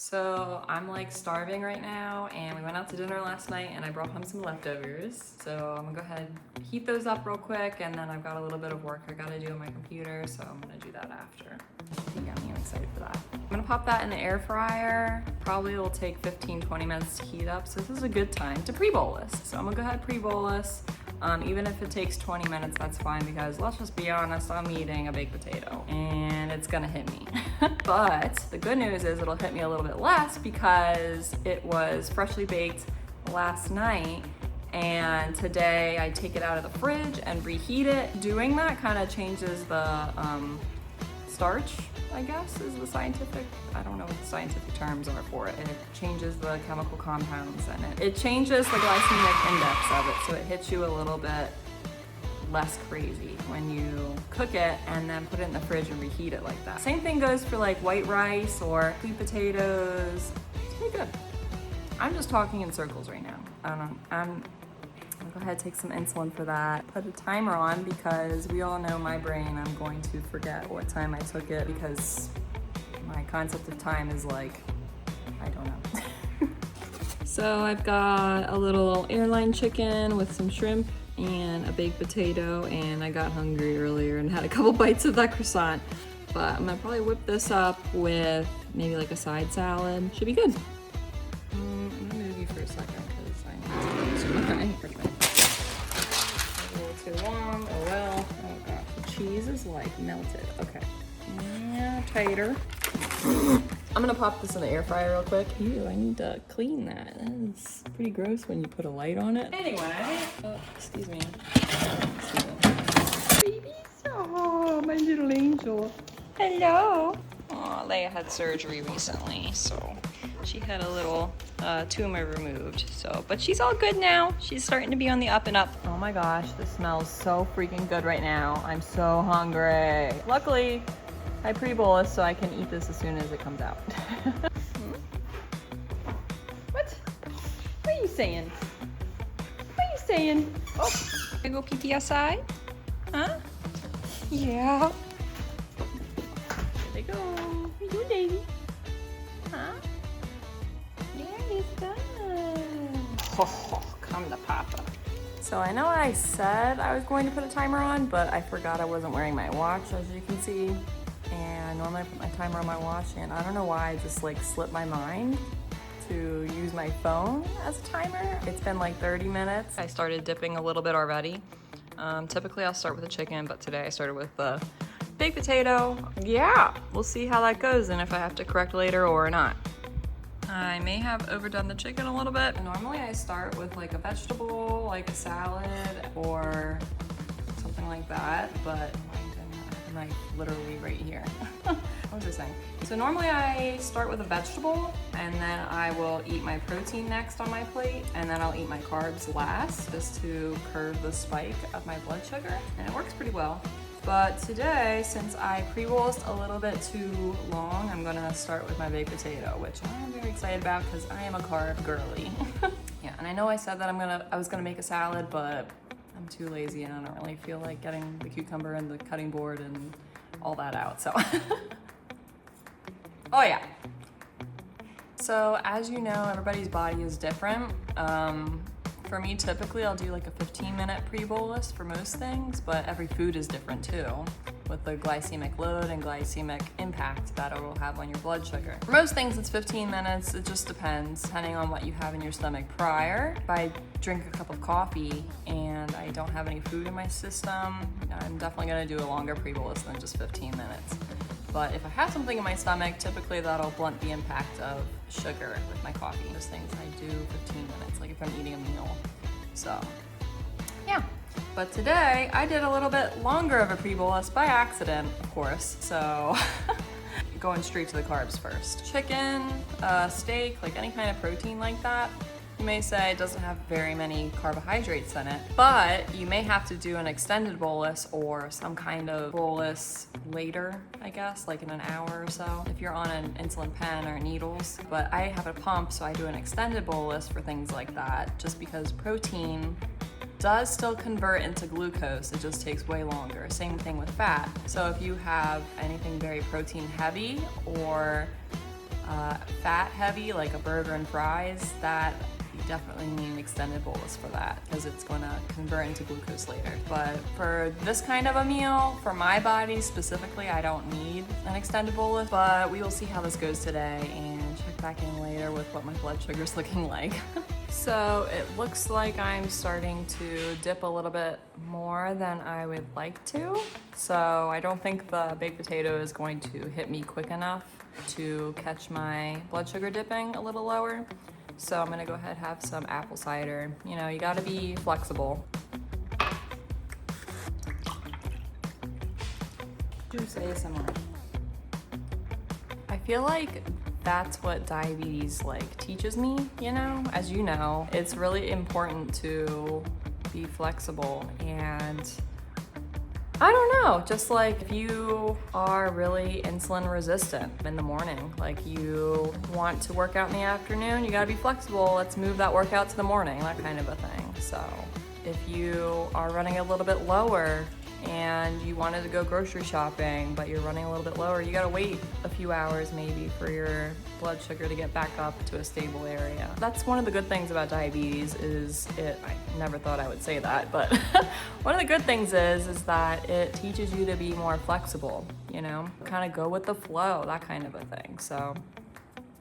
So I'm like starving right now, and we went out to dinner last night and I brought home some leftovers. So I'm gonna go ahead and heat those up real quick, and then I've got a little bit of work I gotta do on my computer, so I'm gonna do that after. Yeah, I'm excited for that. I'm gonna pop that in the air fryer. Probably will take 15-20 minutes to heat up, so this is a good time to pre-bolus. So I'm gonna go ahead pre-bolus. Even if it takes 20 minutes, that's fine, because let's just be honest, I'm eating a baked potato and it's gonna hit me. But the good news is it'll hit me a little bit less because it was freshly baked last night, and today I take it out of the fridge and reheat it. Doing that kind of changes the starch, I guess is the scientific, I don't know what the scientific terms are for it. It changes the chemical compounds in it. It changes the glycemic index of it, so it hits you a little bit less crazy when you cook it and then put it in the fridge and reheat it like that. Same thing goes for like white rice or sweet potatoes. It's pretty good. I'm just talking in circles right now. I don't know. I'm gonna go ahead and take some insulin for that. Put a timer on because we all know my brain, I'm going to forget what time I took it because my concept of time is like, I don't know. So I've got a little airline chicken with some shrimp and a baked potato, and I got hungry earlier and had a couple bites of that croissant. But I'm gonna probably whip this up with maybe like a side salad. Should be good. I'm gonna move you for a second because I need to. Okay, perfect. A little too long. Oh well. Oh gosh, the cheese is like melted. Okay. Yeah, tighter. I'm gonna pop this in the air fryer real quick. Ew, I need to clean that. That's pretty gross when you put a light on it. Anyway, excuse me. Baby, oh, my little angel. Hello. Oh, Leia had surgery recently, so she had a little tumor removed. But she's all good now. She's starting to be on the up and up. Oh my gosh, this smells so freaking good right now. I'm so hungry. Luckily, I pre-bolus so I can eat this as soon as it comes out. What? What are you saying? What are you saying? Oh, I go pee outside? Huh? Yeah. There they go. Here you go, baby. Huh? There he's done. Oh, come to Papa. So I know I said I was going to put a timer on, but I forgot I wasn't wearing my watch, as you can see. And normally I put my timer on my watch, and I don't know why I just like slipped my mind to use my phone as a timer. It's been like 30 minutes. I started dipping a little bit already. Typically I'll start with the chicken, but today I started with the baked potato. Yeah, we'll see how that goes and if I have to correct later or not. I may have overdone the chicken a little bit. Normally I start with like a vegetable, like a salad or something like that, but knife literally right here. What was I saying? So normally I start with a vegetable, and then I will eat my protein next on my plate, and then I'll eat my carbs last, just to curb the spike of my blood sugar, and it works pretty well. But today, since I pre-bolused a little bit too long, I'm gonna start with my baked potato, which I'm very excited about because I am a carb girly. Yeah, and I know I said that I was gonna make a salad, but I'm too lazy and I don't really feel like getting the cucumber and the cutting board and all that out, so. Oh yeah. So as you know, everybody's body is different. For me, typically I'll do like a 15-minute pre-bolus for most things, but every food is different too, with the glycemic load and glycemic impact that it will have on your blood sugar. For most things, it's 15 minutes. It just depends, depending on what you have in your stomach prior. If I drink a cup of coffee and I don't have any food in my system, I'm definitely gonna do a longer pre-bolus than just 15 minutes. But if I have something in my stomach, typically that'll blunt the impact of sugar with my coffee. Those things I do 15 minutes, like if I'm eating a meal. So, yeah. But today, I did a little bit longer of a pre-bolus by accident, of course. So, going straight to the carbs first. Chicken, steak, like any kind of protein like that. You may say it doesn't have very many carbohydrates in it, but you may have to do an extended bolus or some kind of bolus later, I guess, like in an hour or so, if you're on an insulin pen or needles. But I have a pump, so I do an extended bolus for things like that, just because protein does still convert into glucose, it just takes way longer. Same thing with fat. So if you have anything very protein heavy or fat heavy, like a burger and fries, that you definitely need an extended bolus for that because it's going to convert into glucose later. But for this kind of a meal, for my body specifically, I don't need an extended bolus, but we will see how this goes today and check back in later with what my blood sugar's looking like. So it looks like I'm starting to dip a little bit more than I would like to. So I don't think the baked potato is going to hit me quick enough to catch my blood sugar dipping a little lower. So I'm gonna go ahead and have some apple cider. You know, you gotta be flexible. Juice ASMR. I feel like that's what diabetes like teaches me, you know? As you know, it's really important to be flexible, and I don't know, just like if you are really insulin resistant in the morning, like you want to work out in the afternoon, you gotta be flexible. Let's move that workout to the morning, that kind of a thing. So if you are running a little bit lower and you wanted to go grocery shopping, but you're running a little bit lower, you gotta wait a few hours maybe for your blood sugar to get back up to a stable area. That's one of the good things about diabetes is I never thought I would say that, but one of the good things is that it teaches you to be more flexible, you know, kind of go with the flow, that kind of a thing. So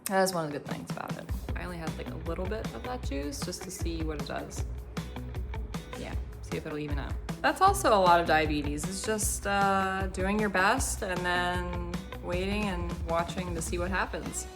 that is one of the good things about it. I only had like a little bit of that juice just to see what it does. Yeah, see if it'll even out. That's also a lot of diabetes. It's just doing your best and then waiting and watching to see what happens.